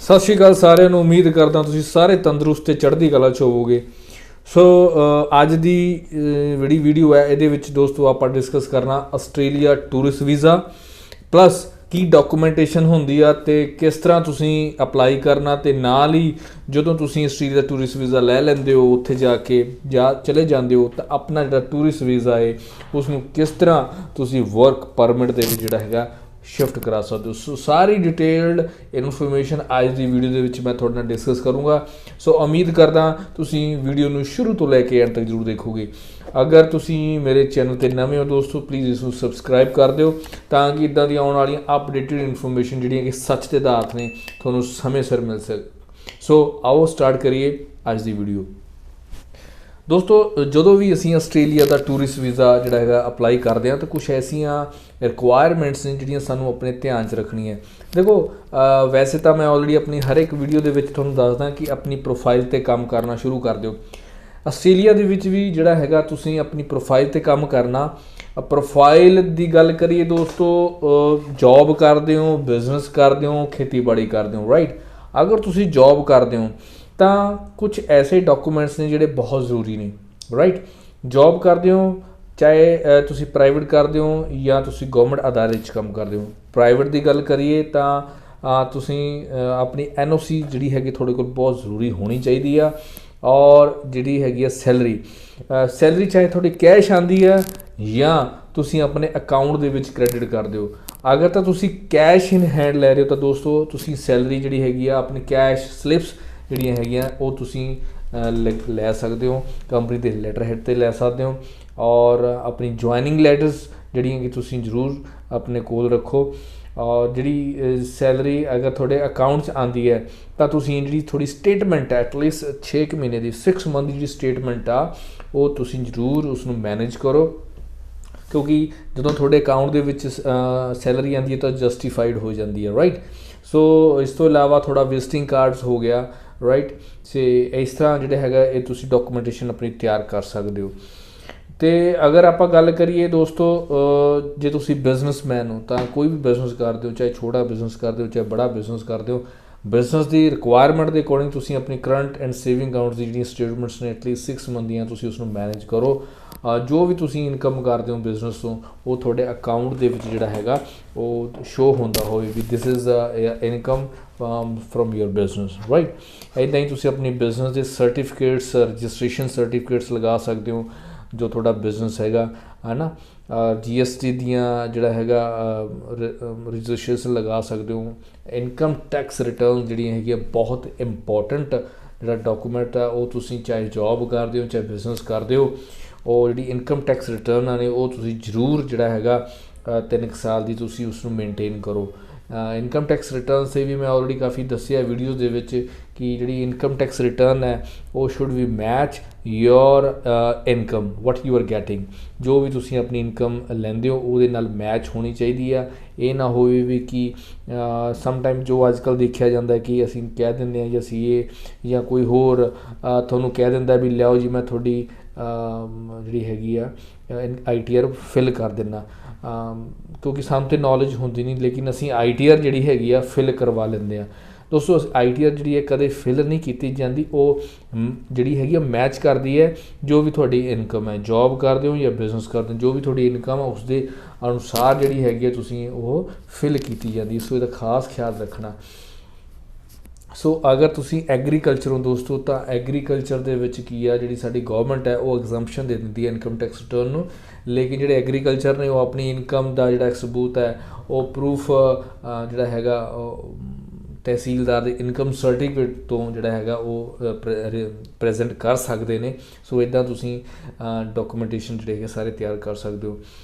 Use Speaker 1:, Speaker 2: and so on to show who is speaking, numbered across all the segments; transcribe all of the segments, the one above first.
Speaker 1: सत श्री अकाल सारिਆਂ ਨੂੰ। उम्मीद करदा तुसीं सारे तंदुरुस्त ते चढ़दी कला च होवोगे। सो अज दी ਜਿਹੜੀ ਵੀਡੀਓ है ਇਹਦੇ ਵਿੱਚ ਦੋਸਤੋ ਆਪਾਂ डिस्कस करना ਆਸਟ੍ਰੇਲੀਆ टूरिस्ट वीज़ा प्लस की डॉक्यूमेंटेशन होंदी आ ते किस तरह तुसीं अप्लाई करना ते नाल ही ਜਦੋਂ ਤੁਸੀਂ ਆਸਟ੍ਰੇਲੀਆ टूरिस्ट वीज़ा ਲੈ ਲੈਂਦੇ ਹੋ ਉੱਥੇ ਜਾ ਕੇ ਜਾਂ ਚਲੇ ਜਾਂਦੇ ਹੋ ਤਾਂ ਆਪਣਾ ਜਿਹੜਾ टूरिस्ट वीज़ा है ਉਸ ਨੂੰ किस तरह ਤੁਸੀਂ वर्क परमिट ਦੇ ਵਿੱਚ ਜਿਹੜਾ ਹੈਗਾ शिफ्ट करा सकते हो। सो सारी डिटेल्ड इन्फॉर्मेशन अज की वीडियो के विच मैं थोड़े नाल डिस्कस करूँगा। सो उम्मीद करदा तुसीं वीडियो नूं शुरू तो लैके एंड तक जरूर देखोगे। अगर तुसीं मेरे चैनल ते नवें हो दोस्तों प्लीज़ इसनूं सबसक्राइब कर दिओ तां कि इदां दी आउण वालियां अपडेटेड इन्फॉर्मेशन जिहड़ियां कि सच ते आधारित ने तुहानूं समय सिर मिल सके। सो आओ स्टार्ट करिए अज की वीडियो। दोस्तों जो भी असी आस्ट्रेलिया का टूरिस्ट वीज़ा जोड़ा है अप्लाई करते हैं तो कुछ ऐसिया रिक्वायरमेंट्स ने जिहड़ियां सानू अपने ध्यान च रखनी है। देखो वैसे तो मैं ऑलरेडी अपनी हर एक वीडियो के तुहानूं दसदा कि अपनी प्रोफाइल ते काम करना शुरू कर दिओ। आस्ट्रेलिया दे विच भी जिहड़ा हैगा तुसीं अपनी प्रोफाइल ते काम करना। प्रोफाइल की गल करिए दोस्तों, जॉब करते हो, बिजनेस करते हो, खेतीबाड़ी करते हो, राइट। अगर तुसीं जॉब करते हो तो कुछ ऐसे डॉक्यूमेंट्स ने जिहड़े बहुत ज़रूरी ने, राइट। जॉब करते हो चाहे तुसी प्राइवेट करते हो या तुसी गवर्नमेंट अदारे च काम करते हो। प्राइवेट की गल करिए तो तुसी अपनी NOC जिहड़ी हैगी थोड़े कोल बहुत ज़रूरी होनी चाहिए आ। और जिहड़ी हैगी सैलरी चाहे थोड़ी कैश आती है या तुसी अपने अकाउंट दे विच क्रेडिट करते हो। अगर तो तुसी कैश इन हैंड लै रहे हो तो दोस्तों तुसी सैलरी जिहड़ी हैगी अपनी कैश स्लिप्स ਜਿਹੜੀਆਂ ਹੈਗੀਆਂ ਉਹ ਤੁਸੀਂ ਲੈ ਸਕਦੇ ਹੋ, ਕੰਪਨੀ ਦੇ ਲੈਟਰ ਹੈਡ ਤੇ ਲੈ ਸਕਦੇ ਹੋ। ਔਰ ਆਪਣੀ ਜੁਆਇਨਿੰਗ ਲੈਟਰਸ ਜਿਹੜੀਆਂ ਕਿ ਤੁਸੀਂ ਜ਼ਰੂਰ ਆਪਣੇ ਕੋਲ ਰੱਖੋ। ਔਰ ਜਿਹੜੀ ਸੈਲਰੀ ਅਗਰ ਤੁਹਾਡੇ ਅਕਾਊਂਟ 'ਚ ਆਉਂਦੀ ਹੈ ਤਾਂ ਤੁਸੀਂ ਜਿਹੜੀ ਥੋੜੀ ਸਟੇਟਮੈਂਟ ਹੈ ਐਟਲੀਸਟ 6 ਮਹੀਨੇ ਦੀ 6 ਮੰਥ ਦੀ ਜਿਹੜੀ ਸਟੇਟਮੈਂਟ ਆ ਉਹ ਤੁਸੀਂ ਜ਼ਰੂਰ ਉਸ ਨੂੰ ਮੈਨੇਜ ਕਰੋ, ਕਿਉਂਕਿ ਜਦੋਂ ਤੁਹਾਡੇ ਅਕਾਊਂਟ ਦੇ ਵਿੱਚ ਸੈਲਰੀ ਆਉਂਦੀ ਹੈ ਤਾਂ ਜਸਟੀਫਾਈਡ ਹੋ ਜਾਂਦੀ ਹੈ, ਰਾਈਟ। ਸੋ ਇਸ ਤੋਂ ਇਲਾਵਾ ਥੋੜਾ ਵਿਜ਼ਿਟਿੰਗ ਕਾਰਡਸ ਹੋ ਗਿਆ, ਰਾਈਟ। ਤੇ ਇਸ ਤਰ੍ਹਾਂ ਜਿਹੜਾ ਹੈਗਾ ਇਹ ਤੁਸੀਂ ਡਾਕੂਮੈਂਟੇਸ਼ਨ ਆਪਣੀ ਤਿਆਰ ਕਰ ਸਕਦੇ ਹੋ। ਤੇ ਅਗਰ ਆਪਾਂ ਗੱਲ ਕਰੀਏ ਦੋਸਤੋ, ਜੇ ਤੁਸੀਂ ਬਿਜ਼ਨਸਮੈਨ ਹੋ ਤਾਂ ਕੋਈ ਵੀ ਬਿਜ਼ਨਸ ਕਰਦੇ ਹੋ, ਚਾਹੇ ਛੋਟਾ ਬਿਜ਼ਨਸ ਕਰਦੇ ਹੋ ਚਾਹੇ ਬੜਾ ਬਿਜ਼ਨਸ ਕਰਦੇ ਹੋ, ਬਿਜ਼ਨਸ ਦੀ ਰਿਕੁਆਇਰਮੈਂਟ ਦੇ ਅਕੋਰਡਿੰਗ ਤੁਸੀਂ ਆਪਣੀ ਕਰੰਟ ਐਂਡ ਸੇਵਿੰਗ ਅਕਾਊਂਟਸ ਦੀ ਜਿਹੜੀਆਂ ਸਟੇਟਮੈਂਟਸ ਨੇ ਐਟਲੀਸਟ 6 ਮੰਥ ਦੀਆਂ ਤੁਸੀਂ ਉਸ ਨੂੰ ਮੈਨੇਜ ਕਰੋ। ਜੋ ਵੀ ਤੁਸੀਂ ਇਨਕਮ ਕਰਦੇ ਹੋ ਬਿਜ਼ਨਸ ਤੋਂ ਉਹ ਤੁਹਾਡੇ ਅਕਾਊਂਟ ਦੇ ਵਿੱਚ ਜਿਹੜਾ ਹੈਗਾ ਉਹ ਸ਼ੋ ਹੁੰਦਾ ਹੋਵੇ ਵੀ this is income from your business, right। ਇੱਦਾਂ ਹੀ ਤੁਸੀਂ ਆਪਣੀ ਬਿਜ਼ਨਸ ਦੇ ਸਰਟੀਫਿਕੇਟਸ ਰਜਿਸਟ੍ਰੇਸ਼ਨ ਸਰਟੀਫਿਕੇਟਸ ਲਗਾ ਸਕਦੇ ਹੋ ਜੋ ਤੁਹਾਡਾ ਬਿਜ਼ਨਸ ਹੈਗਾ, ਹੈ ਨਾ। GST ਦੀਆਂ ਜਿਹੜਾ ਹੈਗਾ ਰਜਿਸਟ੍ਰੇਸ਼ਨ ਲਗਾ ਸਕਦੇ ਹੋ। ਇਨਕਮ ਟੈਕਸ ਰਿਟਰਨ ਜਿਹੜੀਆਂ ਹੈਗੀਆਂ ਬਹੁਤ ਇੰਪੋਰਟੈਂਟ ਜਿਹੜਾ ਡਾਕੂਮੈਂਟ ਆ ਉਹ ਤੁਸੀਂ ਚਾਹੇ ਜੋਬ ਕਰਦੇ ਹੋ ਚਾਹੇ ਬਿਜ਼ਨਸ ਕਰਦੇ ਹੋ, ਉਹ ਜਿਹੜੀ ਇਨਕਮ ਟੈਕਸ ਰਿਟਰਨ ਨੇ ਉਹ ਤੁਸੀਂ ਜ਼ਰੂਰ ਜਿਹੜਾ ਹੈਗਾ 3 ਸਾਲ ਦੀ ਤੁਸੀਂ ਉਸ ਨੂੰ ਮੇਨਟੇਨ ਕਰੋ। ਇਨਕਮ ਟੈਕਸ ਰਿਟਰਨ ਸੇ ਵੀ ਮੈਂ ਆਲਰੇਡੀ ਕਾਫੀ ਦੱਸਿਆ ਵੀਡੀਓਜ਼ ਦੇ ਵਿੱਚ ਕਿ ਜਿਹੜੀ ਇਨਕਮ ਟੈਕਸ ਰਿਟਰਨ ਹੈ ਉਹ should be match your income what you are getting. ਜੋ ਵੀ ਤੁਸੀਂ ਆਪਣੀ ਇਨਕਮ ਲੈਂਦੇ ਹੋ ਉਹਦੇ ਨਾਲ ਮੈਚ ਹੋਣੀ ਚਾਹੀਦੀ ਆ। ਇਹ ਨਾ ਹੋਵੇ ਵੀ ਕਿ ਸਮਟਾਈਮ ਜੋ ਅੱਜ ਕੱਲ੍ਹ ਦੇਖਿਆ ਜਾਂਦਾ ਕਿ ਅਸੀਂ ਕਹਿ ਦਿੰਦੇ ਹਾਂ ਜਾਂ CA ਜਾਂ ਕੋਈ ਹੋਰ ਤੁਹਾਨੂੰ ਕਹਿ ਦਿੰਦਾ ਵੀ ਲਿਆਓ ਜੀ ਮੈਂ ਤੁਹਾਡੀ ਜਿਹੜੀ ਹੈਗੀ ਆ ITR ਫਿਲ ਕਰ ਦਿੰਦਾ, ਕਿਉਂਕਿ ਸਾਨੂੰ ਤਾਂ ਨੌਲੇਜ ਹੁੰਦੀ ਨਹੀਂ ਲੇਕਿਨ ਅਸੀਂ ITR ਜਿਹੜੀ ਹੈਗੀ ਆ ਫਿਲ ਕਰਵਾ ਲੈਂਦੇ ਹਾਂ। ਦੋਸਤੋ ITR ਜਿਹੜੀ ਹੈ ਕਦੇ ਫਿਲ ਨਹੀਂ ਕੀਤੀ ਜਾਂਦੀ, ਉਹ ਜਿਹੜੀ ਹੈਗੀ ਆ ਮੈਚ ਕਰਦੀ ਹੈ ਜੋ ਵੀ ਤੁਹਾਡੀ ਇਨਕਮ ਹੈ, ਜੋਬ ਕਰਦੇ ਹੋ ਜਾਂ ਬਿਜ਼ਨਸ ਕਰਦੇ ਹੋ, ਜੋ ਵੀ ਤੁਹਾਡੀ ਇਨਕਮ ਹੈ ਉਸ ਦੇ ਅਨੁਸਾਰ ਜਿਹੜੀ ਹੈਗੀ ਆ ਤੁਸੀਂ ਉਹ ਫਿਲ ਕੀਤੀ ਜਾਂਦੀ। ਸੋ ਇਹਦਾ ਖਾਸ ਖਿਆਲ ਰੱਖਣਾ। ਸੋ ਅਗਰ ਤੁਸੀਂ ਐਗਰੀਕਲਚਰ ਹੋ ਦੋਸਤੋ ਤਾਂ ਐਗਰੀਕਲਚਰ ਦੇ ਵਿੱਚ ਕੀ ਆ ਜਿਹੜੀ ਸਾਡੀ ਗੌਰਮੈਂਟ ਹੈ ਉਹ ਐਗਜ਼ੈਂਪਸ਼ਨ ਦੇ ਦਿੰਦੀ ਹੈ ਇਨਕਮ ਟੈਕਸ ਰਿਟਰਨ ਨੂੰ, ਲੇਕਿਨ ਜਿਹੜੇ ਐਗਰੀਕਲਚਰ ਨੇ ਉਹ ਆਪਣੀ ਇਨਕਮ ਦਾ ਜਿਹੜਾ ਸਬੂਤ ਹੈ ਉਹ ਪ੍ਰੂਫ ਜਿਹੜਾ ਹੈਗਾ ਤਹਿਸੀਲਦਾਰ ਦੇ ਇਨਕਮ ਸਰਟੀਫਿਕੇਟ ਤੋਂ ਜਿਹੜਾ ਹੈਗਾ ਉਹ ਪ੍ਰੈਜ਼ੈਂਟ ਕਰ ਸਕਦੇ ਨੇ। ਸੋ ਇੱਦਾਂ ਤੁਸੀਂ ਡਾਕੂਮੈਂਟੇਸ਼ਨ ਜਿਹੜੇ ਹੈਗੇ ਸਾਰੇ ਤਿਆਰ ਕਰ ਸਕਦੇ ਹੋ।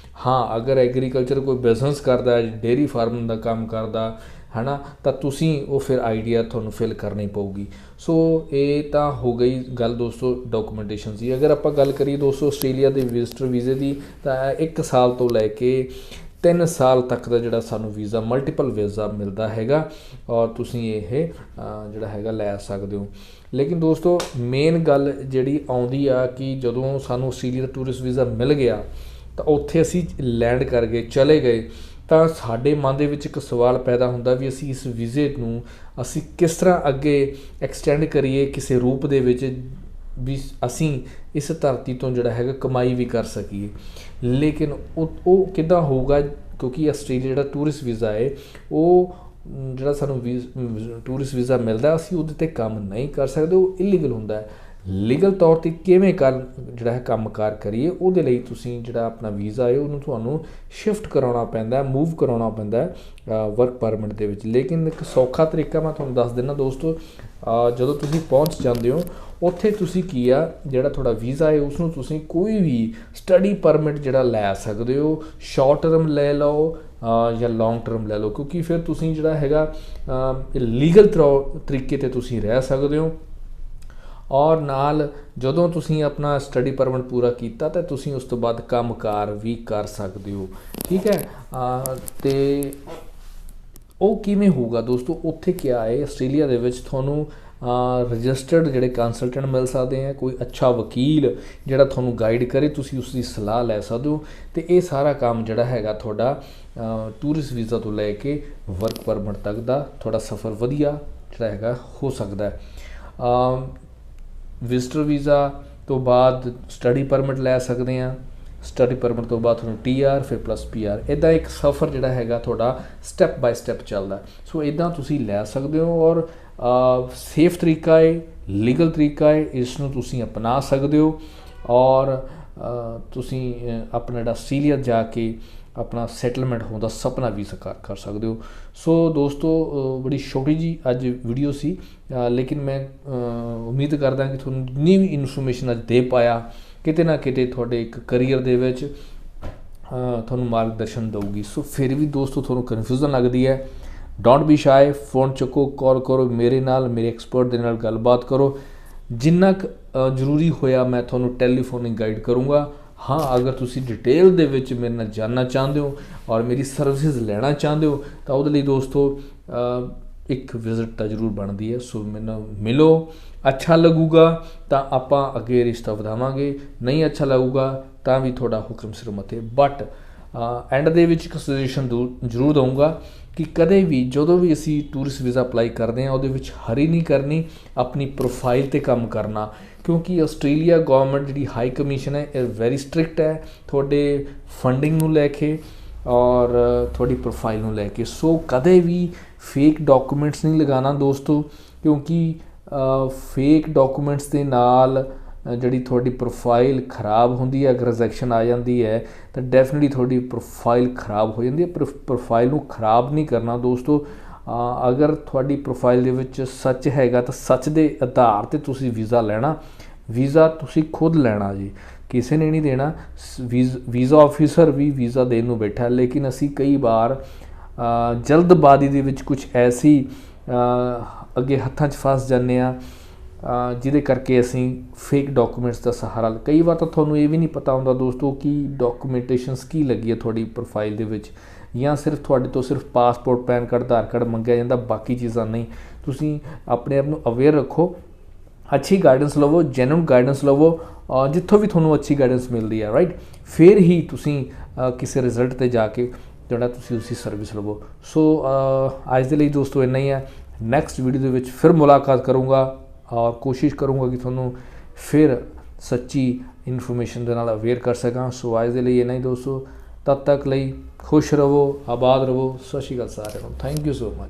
Speaker 1: ਹਾਂ ਅਗਰ ਐਗਰੀਕਲਚਰ ਕੋਈ ਬਿਜ਼ਨਸ ਕਰਦਾ, ਡੇਅਰੀ ਫਾਰਮਿੰਗ ਦਾ ਕੰਮ ਕਰਦਾ है ना, तो तुसी वो फिर ITR ਤੁਹਾਨੂੰ ਫਿਲ ਕਰਨੀ ਪਊਗੀ। ਸੋ ਇਹ ਤਾਂ ਹੋ ਗਈ ਗੱਲ ਦੋਸਤੋ ਡਾਕੂਮੈਂਟੇਸ਼ਨ ਦੀ। ਅਗਰ ਆਪਾਂ ਗੱਲ ਕਰੀਏ ਦੋਸਤੋ ਆਸਟ੍ਰੇਲੀਆ ਦੇ ਵਿਜ਼ਟਰ ਵੀਜ਼ੇ ਦੀ ਤਾਂ 1 ਸਾਲ ਤੋਂ ਲੈ ਕੇ 3 ਸਾਲ ਤੱਕ ਦਾ ਜਿਹੜਾ ਸਾਨੂੰ ਵੀਜ਼ਾ ਮਲਟੀਪਲ ਵੀਜ਼ਾ ਮਿਲਦਾ ਹੈਗਾ ਔਰ ਤੁਸੀਂ ਇਹ ਜਿਹੜਾ ਹੈਗਾ ਲੈ ਸਕਦੇ ਹੋ। ਲੇਕਿਨ ਦੋਸਤੋ ਮੇਨ ਗੱਲ ਜਿਹੜੀ ਆਉਂਦੀ ਆ ਕਿ ਜਦੋਂ ਸਾਨੂੰ ਆਸਟ੍ਰੇਲੀਆ ਦਾ ਟੂਰਿਸਟ ਵੀਜ਼ਾ ਮਿਲ ਗਿਆ ਤਾਂ ਉੱਥੇ ਅਸੀਂ ਲੈਂਡ ਕਰ ਗਏ, ਚਲੇ ਗਏ ਤਾਂ ਸਾਡੇ ਮਨ ਦੇ ਵਿੱਚ ਇੱਕ ਸਵਾਲ ਪੈਦਾ ਹੁੰਦਾ ਵੀ ਅਸੀਂ ਇਸ ਵੀਜ਼ੇ ਨੂੰ ਅਸੀਂ ਕਿਸ ਤਰ੍ਹਾਂ ਅੱਗੇ ਐਕਸਟੈਂਡ ਕਰੀਏ ਕਿਸੇ ਰੂਪ ਦੇ ਵਿੱਚ ਵੀ ਅਸੀਂ ਇਸ ਧਰਤੀ ਤੋਂ ਜਿਹੜਾ ਹੈਗਾ ਕਮਾਈ ਵੀ ਕਰ ਸਕੀਏ। ਲੇਕਿਨ ਉਹ ਕਿੱਦਾਂ ਹੋਊਗਾ, ਕਿਉਂਕਿ ਆਸਟ੍ਰੇਲੀਆ ਜਿਹੜਾ ਟੂਰਿਸਟ ਵੀਜ਼ਾ ਹੈ ਉਹ ਜਿਹੜਾ ਸਾਨੂੰ ਟੂਰਿਸਟ ਵੀਜ਼ਾ ਮਿਲਦਾ ਅਸੀਂ ਉਹਦੇ 'ਤੇ ਕੰਮ ਨਹੀਂ ਕਰ ਸਕਦੇ, ਉਹ ਇਲੀਗਲ ਹੁੰਦਾ ਹੈ। ਲੀਗਲ ਤੌਰ 'ਤੇ ਕਿਵੇਂ ਜਿਹੜਾ ਹੈ ਕੰਮਕਾਰ ਕਰੀਏ ਉਹਦੇ ਲਈ ਤੁਸੀਂ ਜਿਹੜਾ ਆਪਣਾ ਵੀਜ਼ਾ ਹੈ ਉਹਨੂੰ ਤੁਹਾਨੂੰ ਸ਼ਿਫਟ ਕਰਾਉਣਾ ਪੈਂਦਾ, ਮੂਵ ਕਰਾਉਣਾ ਪੈਂਦਾ ਵਰਕ ਪਰਮਿਟ ਦੇ ਵਿੱਚ। ਲੇਕਿਨ ਇੱਕ ਸੌਖਾ ਤਰੀਕਾ ਮੈਂ ਤੁਹਾਨੂੰ ਦੱਸ ਦਿੰਦਾ ਦੋਸਤੋ, ਜਦੋਂ ਤੁਸੀਂ ਪਹੁੰਚ ਜਾਂਦੇ ਹੋ ਉੱਥੇ ਤੁਸੀਂ ਕੀ ਆ ਜਿਹੜਾ ਤੁਹਾਡਾ ਵੀਜ਼ਾ ਹੈ ਉਸਨੂੰ ਤੁਸੀਂ ਕੋਈ ਵੀ ਸਟੱਡੀ ਪਰਮਿਟ ਜਿਹੜਾ ਲੈ ਸਕਦੇ ਹੋ, ਸ਼ਾਰਟ ਟਰਮ ਲੈ ਲਓ ਜਾਂ ਲੌਂਗ ਟਰਮ ਲੈ ਲਓ, ਕਿਉਂਕਿ ਫਿਰ ਤੁਸੀਂ ਜਿਹੜਾ ਹੈਗਾ ਲੀਗਲ ਤਰੀਕੇ 'ਤੇ ਤੁਸੀਂ ਰਹਿ ਸਕਦੇ ਹੋ। ਔਰ ਨਾਲ ਜਦੋਂ ਤੁਸੀਂ ਆਪਣਾ ਸਟੱਡੀ ਪਰਮਿਟ ਪੂਰਾ ਕੀਤਾ ਤਾਂ ਤੁਸੀਂ ਉਸ ਤੋਂ ਬਾਅਦ ਕੰਮਕਾਰ ਵੀ ਕਰ ਸਕਦੇ ਹੋ, ਠੀਕ ਹੈ। ਅਤੇ ਉਹ ਕਿਵੇਂ ਹੋਊਗਾ ਦੋਸਤੋ, ਉੱਥੇ ਕਿਆ ਹੈ ਆਸਟ੍ਰੇਲੀਆ ਦੇ ਵਿੱਚ ਤੁਹਾਨੂੰ ਰਜਿਸਟਰਡ ਜਿਹੜੇ ਕੰਸਲਟੈਂਟ ਮਿਲ ਸਕਦੇ ਹੈ, ਕੋਈ ਅੱਛਾ ਵਕੀਲ ਜਿਹੜਾ ਤੁਹਾਨੂੰ ਗਾਈਡ ਕਰੇ, ਤੁਸੀਂ ਉਸ ਦੀ ਸਲਾਹ ਲੈ ਸਕਦੇ ਹੋ। ਅਤੇ ਇਹ ਸਾਰਾ ਕੰਮ ਜਿਹੜਾ ਹੈਗਾ ਤੁਹਾਡਾ ਟੂਰਿਸਟ ਵੀਜ਼ਾ ਤੋਂ ਲੈ ਕੇ ਵਰਕ ਪਰਮਿਟ ਤੱਕ ਦਾ ਤੁਹਾਡਾ ਸਫ਼ਰ ਵਧੀਆ ਜਿਹੜਾ ਹੈਗਾ ਹੋ ਸਕਦਾ ਹੈ। ਵਿਜ਼ਟਰ ਵੀਜ਼ਾ ਤੋਂ ਬਾਅਦ ਸਟੱਡੀ ਪਰਮਿਟ ਲੈ ਸਕਦੇ ਹਾਂ, ਸਟੱਡੀ ਪਰਮਿਟ ਤੋਂ ਬਾਅਦ ਤੁਹਾਨੂੰ TR ਫਿਰ ਪਲੱਸ PR, ਇੱਦਾਂ ਇੱਕ ਸਫ਼ਰ ਜਿਹੜਾ ਹੈਗਾ ਤੁਹਾਡਾ ਸਟੈਪ ਬਾਏ ਸਟੈਪ ਚੱਲਦਾ। ਸੋ ਇੱਦਾਂ ਤੁਸੀਂ ਲੈ ਸਕਦੇ ਹੋ ਔਰ ਸੇਫ ਤਰੀਕਾ ਹੈ, ਲੀਗਲ ਤਰੀਕਾ ਹੈ, ਇਸ ਨੂੰ ਤੁਸੀਂ ਅਪਣਾ ਸਕਦੇ ਹੋ ਔਰ ਤੁਸੀਂ ਆਪਣਾ ਜਿਹੜਾ ਆਸਟ੍ਰੇਲੀਆ ਜਾ ਕੇ ਆਪਣਾ ਸੈਟਲਮੈਂਟ ਹੋਣ ਦਾ ਸੁਪਨਾ ਵੀ ਸਾਕਾਰ ਕਰ ਸਕਦੇ ਹੋ। ਸੋ ਦੋਸਤੋ ਬੜੀ ਛੋਟੀ ਜੀ ਅੱਜ ਵੀਡੀਓ ਸੀ, ਲੇਕਿਨ ਮੈਂ ਉਮੀਦ ਕਰਦਾ ਕਿ ਤੁਹਾਨੂੰ ਜਿੰਨੀ ਵੀ ਇਨਫੋਰਮੇਸ਼ਨ ਅੱਜ ਦੇ ਪਾਇਆ ਕਿਤੇ ਨਾ ਕਿਤੇ ਤੁਹਾਡੇ ਇੱਕ ਕਰੀਅਰ ਦੇ ਵਿੱਚ ਤੁਹਾਨੂੰ ਮਾਰਗਦਰਸ਼ਨ ਦਊਗੀ। ਸੋ ਫਿਰ ਵੀ ਦੋਸਤੋ ਤੁਹਾਨੂੰ ਕਨਫਿਊਜ਼ਨ ਲੱਗਦੀ ਹੈ, ਡੋਂਟ ਬੀ ਸ਼ਾਈ, ਫੋਨ ਚੁੱਕੋ, ਕਾਲ ਕਰੋ ਮੇਰੇ ਨਾਲ, ਮੇਰੇ ਐਕਸਪਰਟ ਦੇ ਨਾਲ ਗੱਲਬਾਤ ਕਰੋ। ਜਿੰਨਾ ਕੁ ਜ਼ਰੂਰੀ ਹੋਇਆ ਮੈਂ ਤੁਹਾਨੂੰ ਟੈਲੀਫੋਨਿਕ ਗਾਈਡ ਕਰੂੰਗਾ। ਹਾਂ, ਅਗਰ ਤੁਸੀਂ ਡਿਟੇਲ ਦੇ ਵਿੱਚ ਮੇਰੇ ਨਾਲ ਜਾਣਨਾ ਚਾਹੁੰਦੇ ਹੋ ਔਰ ਮੇਰੀ ਸਰਵਿਸਿਜ਼ ਲੈਣਾ ਚਾਹੁੰਦੇ ਹੋ ਤਾਂ ਉਹਦੇ ਲਈ ਦੋਸਤੋ ਇੱਕ ਵਿਜ਼ਿਟ ਤਾਂ ਜ਼ਰੂਰ ਬਣਦੀ ਹੈ। ਸੋ ਮੈਨੂੰ ਮਿਲੋ, ਅੱਛਾ ਲੱਗੂਗਾ ਤਾਂ ਆਪਾਂ ਅੱਗੇ ਰਿਸ਼ਤਾ ਵਧਾਵਾਂਗੇ, ਨਹੀਂ ਅੱਛਾ ਲੱਗੂਗਾ ਤਾਂ ਵੀ ਤੁਹਾਡਾ ਹੁਕਮ ਸਿਰ ਮੱਥੇ। ਬਟ ਐਂਡ ਦੇ ਵਿੱਚ ਇੱਕ ਸੁਜੈਸ਼ਨ ਜ਼ਰੂਰ ਦਊਂਗਾ ਕਿ ਕਦੇ ਵੀ ਜਦੋਂ ਵੀ ਅਸੀਂ ਟੂਰਿਸਟ ਵੀਜ਼ਾ ਅਪਲਾਈ ਕਰਦੇ ਹਾਂ ਉਹਦੇ ਵਿੱਚ ਹਰੀ ਨਹੀਂ ਕਰਨੀ, ਆਪਣੀ ਪ੍ਰੋਫਾਈਲ 'ਤੇ ਕੰਮ ਕਰਨਾ, ਕਿਉਂਕਿ ਆਸਟ੍ਰੇਲੀਆ ਗੌਰਮੈਂਟ ਜਿਹੜੀ ਹਾਈ ਕਮਿਸ਼ਨ ਹੈ ਇਹ ਵੈਰੀ ਸਟ੍ਰਿਕਟ ਹੈ ਤੁਹਾਡੇ ਫੰਡਿੰਗ ਨੂੰ ਲੈ ਕੇ ਔਰ ਤੁਹਾਡੀ ਪ੍ਰੋਫਾਈਲ ਨੂੰ ਲੈ ਕੇ। ਸੋ ਕਦੇ ਵੀ ਫੇਕ ਡਾਕੂਮੈਂਟਸ ਨਹੀਂ ਲਗਾਉਣਾ ਦੋਸਤੋ, ਕਿਉਂਕਿ ਫੇਕ ਡਾਕੂਮੈਂਟਸ ਦੇ ਨਾਲ ਜਿਹੜੀ ਤੁਹਾਡੀ ਪ੍ਰੋਫਾਈਲ ਖਰਾਬ ਹੁੰਦੀ ਹੈ, ਅਗਰ ਰਿਜੈਕਸ਼ਨ ਆ ਜਾਂਦੀ ਹੈ ਤਾਂ ਡੈਫੀਨਿਟਲੀ ਤੁਹਾਡੀ ਪ੍ਰੋਫਾਈਲ ਖਰਾਬ ਹੋ ਜਾਂਦੀ ਹੈ। ਪ੍ਰੋਫਾਈਲ ਨੂੰ ਖਰਾਬ ਨਹੀਂ ਕਰਨਾ ਦੋਸਤੋ। ਅਗਰ ਤੁਹਾਡੀ ਪ੍ਰੋਫਾਈਲ ਦੇ ਵਿੱਚ ਸੱਚ ਹੈਗਾ ਤਾਂ ਸੱਚ ਦੇ ਆਧਾਰ 'ਤੇ ਤੁਸੀਂ ਵੀਜ਼ਾ ਲੈਣਾ। ਵੀਜ਼ਾ ਤੁਸੀਂ ਖੁਦ ਲੈਣਾ ਜੀ, ਕਿਸੇ ਨੇ ਨਹੀਂ ਦੇਣਾ। ਵੀਜ਼ਾ ਆਫਿਸਰ ਵੀ ਵੀਜ਼ਾ ਦੇਣ ਨੂੰ ਬੈਠਾ, ਲੇਕਿਨ ਅਸੀਂ ਕਈ ਵਾਰ ਜਲਦਬਾਜ਼ੀ ਦੇ ਵਿੱਚ ਕੁਝ ਐਸੀ ਅੱਗੇ ਹੱਥਾਂ 'ਚ ਫਸ ਜਾਂਦੇ ਹਾਂ ਜਿਹਦੇ ਕਰਕੇ ਅਸੀਂ ਫੇਕ ਡਾਕੂਮੈਂਟਸ ਦਾ ਸਹਾਰਾ। ਕਈ ਵਾਰ ਤਾਂ ਤੁਹਾਨੂੰ ਇਹ ਵੀ ਨਹੀਂ ਪਤਾ ਹੁੰਦਾ ਦੋਸਤੋ ਕਿ ਡਾਕੂਮੈਂਟੇਸ਼ਨਸ ਕੀ ਲੱਗੀ ਹੈ ਤੁਹਾਡੀ ਪ੍ਰੋਫਾਈਲ ਦੇ ਵਿੱਚ, ਜਾਂ ਸਿਰਫ ਤੁਹਾਡੇ ਤੋਂ ਸਿਰਫ ਪਾਸਪੋਰਟ, ਪੈਨ ਕਾਰਡ, ਆਧਾਰ ਕਾਰਡ ਮੰਗਿਆ ਜਾਂਦਾ, ਬਾਕੀ ਚੀਜ਼ਾਂ ਨਹੀਂ। ਤੁਸੀਂ ਆਪਣੇ ਆਪ ਨੂੰ ਅਵੇਅਰ ਰੱਖੋ, ਅੱਛੀ ਗਾਈਡੈਂਸ ਲਵੋ, ਜੈਨੂਇਨ ਗਾਈਡੈਂਸ ਲਵੋ, ਜਿੱਥੋਂ ਵੀ ਤੁਹਾਨੂੰ ਅੱਛੀ ਗਾਈਡੈਂਸ ਮਿਲਦੀ ਹੈ ਰਾਈਟ, ਫਿਰ ਹੀ ਤੁਸੀਂ ਕਿਸੇ ਰਿਜ਼ਲਟ 'ਤੇ ਜਾ ਕੇ ਜਿਹੜਾ ਤੁਸੀਂ ਉਸਦੀ ਸਰਵਿਸ ਲਵੋ। ਸੋ ਅੱਜ ਦੇ ਲਈ ਦੋਸਤੋ ਇੰਨਾ ਹੀ ਹੈ। ਨੈਕਸਟ ਵੀਡੀਓ ਦੇ ਵਿੱਚ ਫਿਰ ਮੁਲਾਕਾਤ ਕਰੂੰਗਾ ਔਰ ਕੋਸ਼ਿਸ਼ ਕਰੂੰਗਾ ਕਿ ਤੁਹਾਨੂੰ ਫਿਰ ਸੱਚੀ ਇਨਫੋਰਮੇਸ਼ਨ ਦੇ ਨਾਲ ਅਵੇਅਰ ਕਰ ਸਕਾਂ। ਸੋ ਅੱਜ ਦੇ ਲਈ ਇੰਨਾ ਹੀ ਦੋਸਤੋ, ਤਦ ਤੱਕ ਲਈ ਖੁਸ਼ ਰਹੋ, ਆਬਾਦ ਰਹੋ। ਸਤਿ ਸ਼੍ਰੀ ਅਕਾਲ ਸਾਰਿਆਂ ਨੂੰ, ਥੈਂਕ ਯੂ ਸੋ ਮਚ।